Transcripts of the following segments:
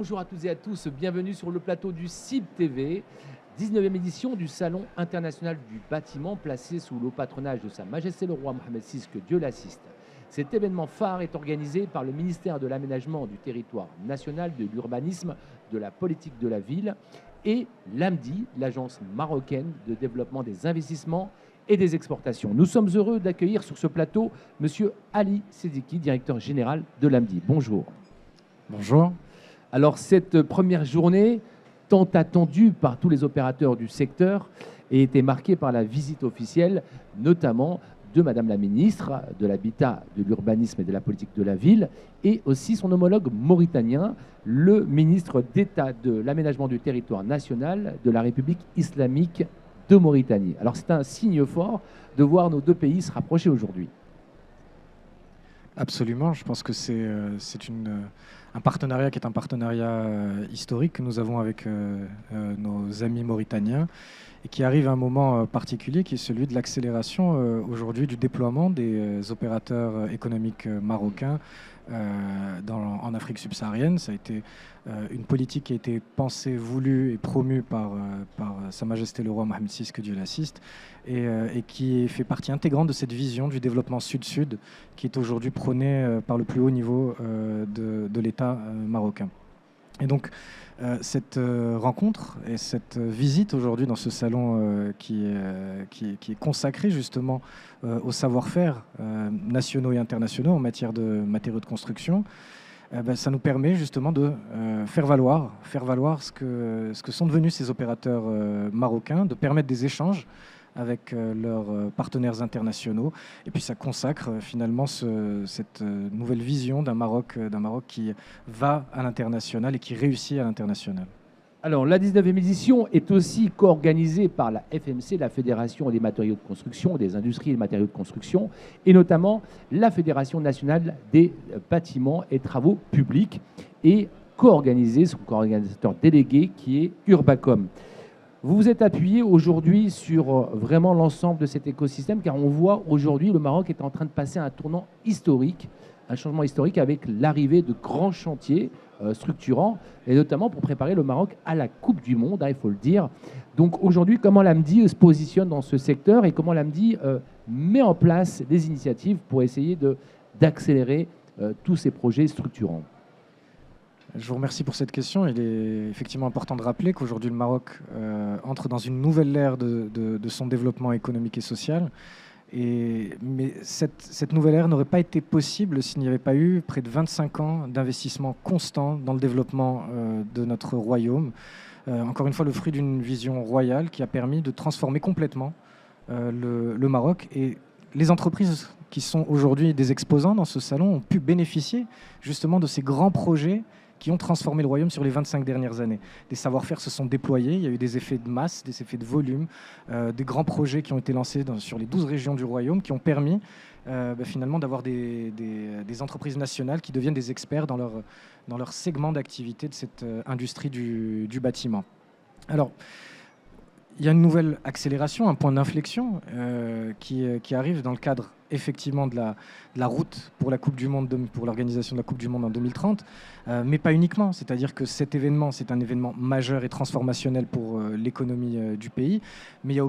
Bonjour à toutes et à tous, bienvenue sur le plateau du CIB TV, 19e édition du Salon international du bâtiment placé sous le patronage de Sa Majesté le Roi Mohammed VI, que Dieu l'assiste. Cet événement phare est organisé par le ministère de l'Aménagement du Territoire national, de l'Urbanisme, de la Politique de la Ville et l'AMDI, l'Agence marocaine de développement des investissements et des exportations. Nous sommes heureux d'accueillir sur ce plateau M. Ali Sediki, directeur général de l'AMDI. Bonjour. Bonjour. Alors cette première journée, tant attendue par tous les opérateurs du secteur, a été marquée par la visite officielle, notamment de Madame la ministre de l'Habitat, de l'Urbanisme et de la Politique de la Ville, et aussi son homologue mauritanien, le ministre d'État de l'Aménagement du Territoire national de la République islamique de Mauritanie. Alors c'est un signe fort de voir nos deux pays se rapprocher aujourd'hui. Absolument, je pense que c'est un partenariat qui est un partenariat historique que nous avons avec nos amis mauritaniens et qui arrive à un moment particulier qui est celui de l'accélération aujourd'hui du déploiement des opérateurs économiques marocains en Afrique subsaharienne. Ça a été une politique qui a été pensée, voulue et promue par Sa Majesté le Roi Mohammed VI, que Dieu l'assiste, et qui fait partie intégrante de cette vision du développement sud-sud qui est aujourd'hui prônée par le plus haut niveau de l'État marocain. Et donc, cette rencontre et cette visite aujourd'hui dans ce salon qui est consacré justement au savoir-faire nationaux et internationaux en matière de matériaux de construction, ça nous permet justement de faire valoir ce que sont devenus ces opérateurs marocains, de permettre des échanges avec leurs partenaires internationaux. Et puis ça consacre finalement cette nouvelle vision d'un Maroc qui va à l'international et qui réussit à l'international. Alors, la 19e édition est aussi co-organisée par la FMC, la Fédération des matériaux de construction, des industries et des matériaux de construction, et notamment la Fédération nationale des bâtiments et travaux publics, et co-organisée, son co-organisateur délégué qui est Urbacom. Vous vous êtes appuyé aujourd'hui sur vraiment l'ensemble de cet écosystème, car on voit aujourd'hui le Maroc est en train de passer un tournant historique, un changement historique avec l'arrivée de grands chantiers structurants, et notamment pour préparer le Maroc à la Coupe du Monde, il faut le dire. Donc aujourd'hui, comment l'AMDI se positionne dans ce secteur et comment l'AMDI met en place des initiatives pour essayer d'accélérer tous ces projets structurants? Je vous remercie pour cette question. Il est effectivement important de rappeler qu'aujourd'hui le Maroc entre dans une nouvelle ère de son développement économique et social. Mais cette nouvelle ère n'aurait pas été possible s'il n'y avait pas eu près de 25 ans d'investissement constant dans le développement de notre royaume. Encore une fois, le fruit d'une vision royale qui a permis de transformer complètement le Maroc. Et les entreprises qui sont aujourd'hui des exposants dans ce salon ont pu bénéficier justement de ces grands projets qui ont transformé le royaume sur les 25 dernières années. Des savoir-faire se sont déployés, il y a eu des effets de masse, des effets de volume, des grands projets qui ont été lancés sur les 12 régions du royaume qui ont permis finalement d'avoir des entreprises nationales qui deviennent des experts dans leur segment d'activité de cette industrie du bâtiment. Alors, il y a une nouvelle accélération, un point d'inflexion qui arrive dans le cadre effectivement de la route pour la Coupe du Monde, pour l'organisation de la Coupe du Monde en 2030, mais pas uniquement. C'est-à-dire que cet événement, c'est un événement majeur et transformationnel pour l'économie du pays, mais il y a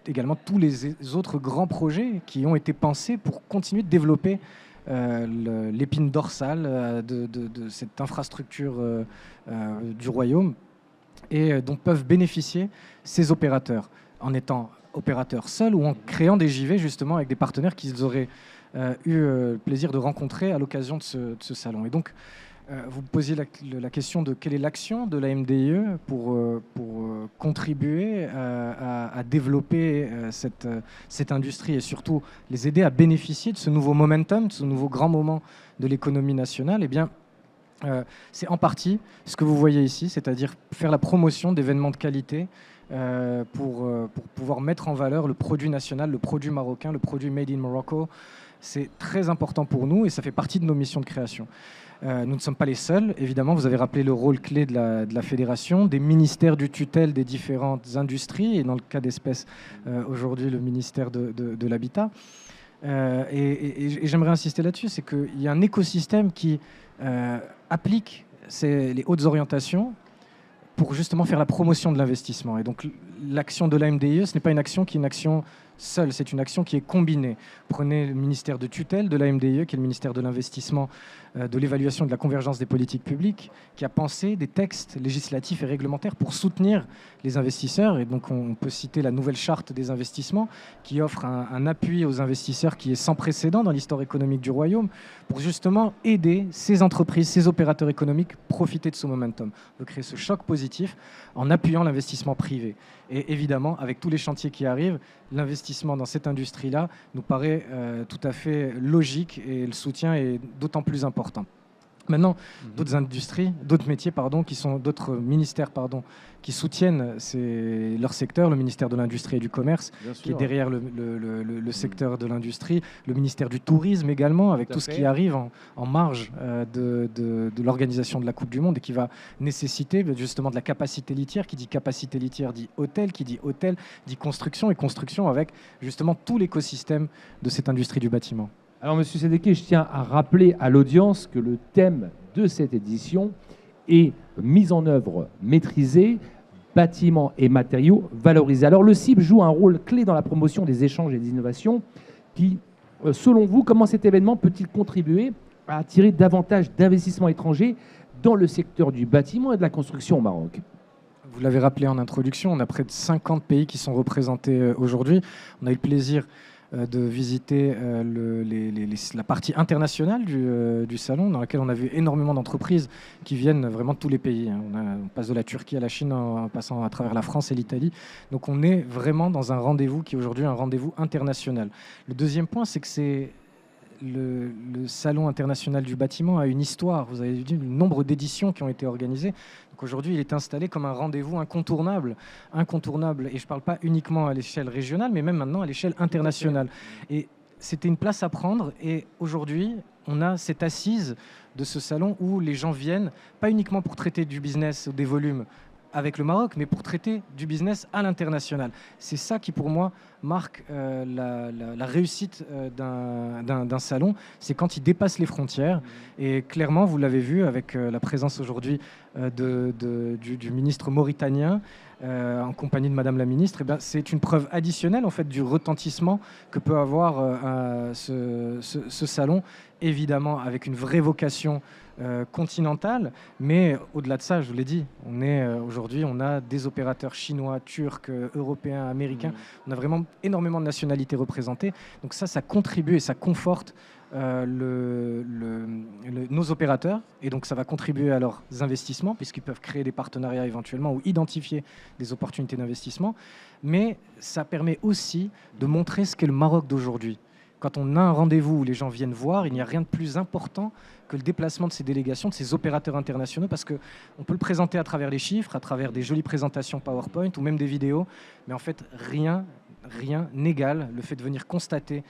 également tous les autres grands projets qui ont été pensés pour continuer de développer l'épine dorsale de cette infrastructure du royaume et dont peuvent bénéficier ces opérateurs en étant opérateurs seuls ou en créant des JV justement avec des partenaires qu'ils auraient eu le plaisir de rencontrer à l'occasion de ce salon. Et donc, vous me posiez la question de quelle est l'action de la MDIE pour contribuer à développer cette industrie et surtout les aider à bénéficier de ce nouveau momentum, de ce nouveau grand moment de l'économie nationale. Eh bien, c'est en partie ce que vous voyez ici, c'est-à-dire faire la promotion d'événements de qualité pour pouvoir mettre en valeur le produit national, le produit marocain, le produit made in Morocco. C'est très important pour nous et ça fait partie de nos missions de création. Nous ne sommes pas les seuls, évidemment, vous avez rappelé le rôle clé de la fédération, des ministères du tutelle des différentes industries, et dans le cas d'espèce, aujourd'hui, le ministère de l'Habitat. Et j'aimerais insister là-dessus, c'est qu'il y a un écosystème qui applique c'est les hautes orientations pour justement faire la promotion de l'investissement. Et donc l'action de l'AMDIE, ce n'est pas une action qui est une action seule, c'est une action qui est combinée. Prenez le ministère de tutelle de l'AMDIE, qui est le ministère de l'investissement, de l'évaluation et de la convergence des politiques publiques, qui a pensé des textes législatifs et réglementaires pour soutenir les investisseurs. Et donc on peut citer la nouvelle charte des investissements, qui offre un appui aux investisseurs qui est sans précédent dans l'histoire économique du Royaume, pour justement aider ces entreprises, ces opérateurs économiques, profiter de ce momentum, de créer ce choc positif en appuyant l'investissement privé. Et évidemment, avec tous les chantiers qui arrivent, l'investissement dans cette industrie-là nous paraît tout à fait logique et le soutien est d'autant plus important. Maintenant, d'autres industries, d'autres métiers, d'autres ministères, qui soutiennent leur secteur, le ministère de l'Industrie et du Commerce, qui est derrière le secteur de l'industrie, le ministère du Tourisme également, avec tout ce qui arrive en marge de l'organisation de la Coupe du Monde et qui va nécessiter justement de la capacité litière. Qui dit capacité litière dit hôtel, qui dit hôtel dit construction, et construction avec justement tout l'écosystème de cette industrie du bâtiment. Alors, Monsieur Sédéké, je tiens à rappeler à l'audience que le thème de cette édition est mise en œuvre maîtrisée, bâtiments et matériaux valorisés. Alors, le CIB joue un rôle clé dans la promotion des échanges et des innovations. Selon vous, comment cet événement peut-il contribuer à attirer davantage d'investissements étrangers dans le secteur du bâtiment et de la construction au Maroc ? Vous l'avez rappelé en introduction, on a près de 50 pays qui sont représentés aujourd'hui. On a eu le plaisir de visiter la partie internationale du salon, dans laquelle on a vu énormément d'entreprises qui viennent vraiment de tous les pays. On passe de la Turquie à la Chine en passant à travers la France et l'Italie. Donc on est vraiment dans un rendez-vous qui est aujourd'hui un rendez-vous international. Le deuxième point, c'est que le Salon international du bâtiment a une histoire. Vous avez vu le nombre d'éditions qui ont été organisées. Donc aujourd'hui, il est installé comme un rendez-vous incontournable. Et je ne parle pas uniquement à l'échelle régionale, mais même maintenant à l'échelle internationale. Et c'était une place à prendre. Et aujourd'hui, on a cette assise de ce salon où les gens viennent, pas uniquement pour traiter du business ou des volumes avec le Maroc, mais pour traiter du business à l'international. C'est ça qui, pour moi, marque la réussite d'un salon, c'est quand il dépasse les frontières. Et clairement, vous l'avez vu avec la présence aujourd'hui du ministre mauritanien, en compagnie de Madame la ministre, c'est une preuve additionnelle en fait, du retentissement que peut avoir ce salon, évidemment avec une vraie vocation continentale, mais au-delà de ça, je vous l'ai dit, aujourd'hui, on a des opérateurs chinois, turcs, européens, américains, on a vraiment énormément de nationalités représentées, donc ça contribue et ça conforte nos opérateurs, et donc ça va contribuer à leurs investissements puisqu'ils peuvent créer des partenariats éventuellement ou identifier des opportunités d'investissement, mais ça permet aussi de montrer ce qu'est le Maroc d'aujourd'hui. Quand on a un rendez-vous où les gens viennent voir, il n'y a rien de plus important que le déplacement de ces délégations, de ces opérateurs internationaux, parce qu'on peut le présenter à travers les chiffres, à travers des jolies présentations PowerPoint ou même des vidéos, mais en fait rien n'égale le fait de venir constater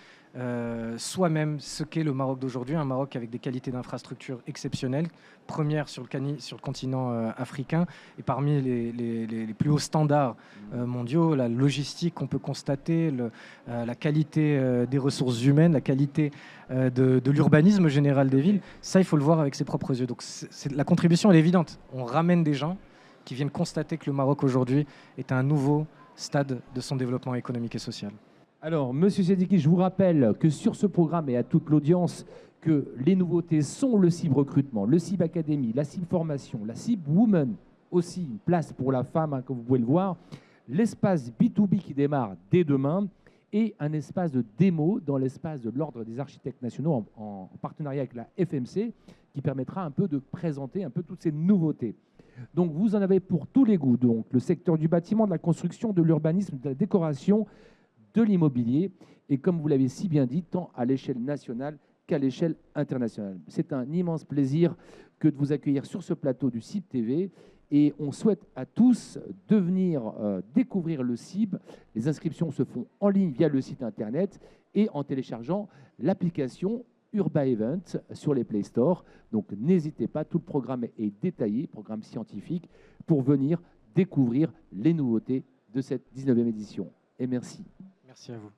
soi-même ce qu'est le Maroc d'aujourd'hui, un Maroc avec des qualités d'infrastructure exceptionnelles, première sur le continent africain et parmi les plus hauts standards mondiaux, la logistique qu'on peut constater, la qualité des ressources humaines, la qualité de l'urbanisme général des villes, ça il faut le voir avec ses propres yeux. Donc la contribution elle est évidente, on ramène des gens qui viennent constater que le Maroc aujourd'hui est à un nouveau stade de son développement économique et social. Alors, Monsieur Sédéké, je vous rappelle que sur ce programme et à toute l'audience, que les nouveautés sont le CIB recrutement, le CIB Académie, la CIB formation, la CIB Women, aussi une place pour la femme, comme vous pouvez le voir, l'espace B2B qui démarre dès demain et un espace de démo dans l'espace de l'Ordre des architectes nationaux en partenariat avec la FMC qui permettra un peu de présenter un peu toutes ces nouveautés. Donc, vous en avez pour tous les goûts, donc le secteur du bâtiment, de la construction, de l'urbanisme, de la décoration, de l'immobilier, et comme vous l'avez si bien dit, tant à l'échelle nationale qu'à l'échelle internationale. C'est un immense plaisir que de vous accueillir sur ce plateau du CIB TV, et on souhaite à tous de venir découvrir le CIB. Les inscriptions se font en ligne via le site internet et en téléchargeant l'application Urba Event sur les Play Store. Donc n'hésitez pas, tout le programme est détaillé, programme scientifique, pour venir découvrir les nouveautés de cette 19e édition. Et merci. Merci à vous.